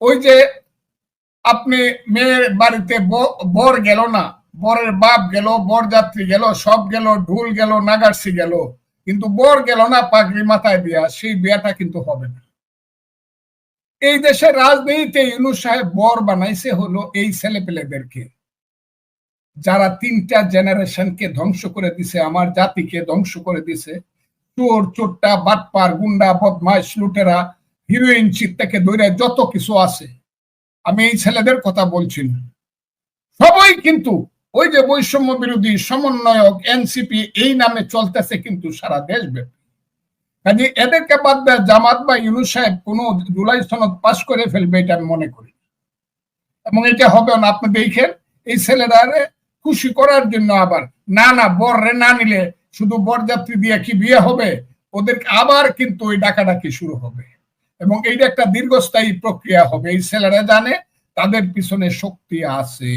ওই যে আপনি মেয়ের বাড়িতে বর গেল না, বরের বাপ গেল, বরযাত্রী গেল, সব গেল, ঢুল গেল, নাগারসি গেল, কিন্তু বর গেল না পাগড়ি মাথায় দিয়া, সেই বিয়াটা কিন্তু হবে না। এই দেশের রাজনীতিতে ইউনূস সাহেব বর বানাইছে হলো এই ছেলেপেলেদেরকে, যারা 3টা জেনারেশনকে ধ্বংস করে দিছে, আমার জাতিকে ধ্বংস করে দিছে। চোর, চোরটা, বাটপার, গুন্ডা, বদমাইশ, লুটেরা, হিরোইন চিত থেকে ধরে যত কিছু আছে, আমি এই ছেলেদের কথা বলছি না, সবাই কিন্তু ওই যে বৈষম্য বিরোধী সমন্বয়ক এনসিপি এই নামে চলতেছে কিন্তু সারা দেশব্যাপী। কাজে এদেরকে বাদ দেয় জামাত বা ইউনূস সাহেব কোন জুলাই সনদ পাশ করে ফেলবে এটা আমি মনে করি, এবং এটা হবে না। আপনি দেখেন এই ছেলেরা খুশি করার জন্য আবার না বররে না নিলে শুধু বরযাত্রী দিয়ে কি বিয়ে হবে, ওদের আবার কিন্তু ওই ডাকাডাকি শুরু হবে, এবং এইটা একটা দীর্ঘস্থায়ী প্রক্রিয়া হবে। এই ছেলেরা জানে তাদের পিছনে শক্তি আছে।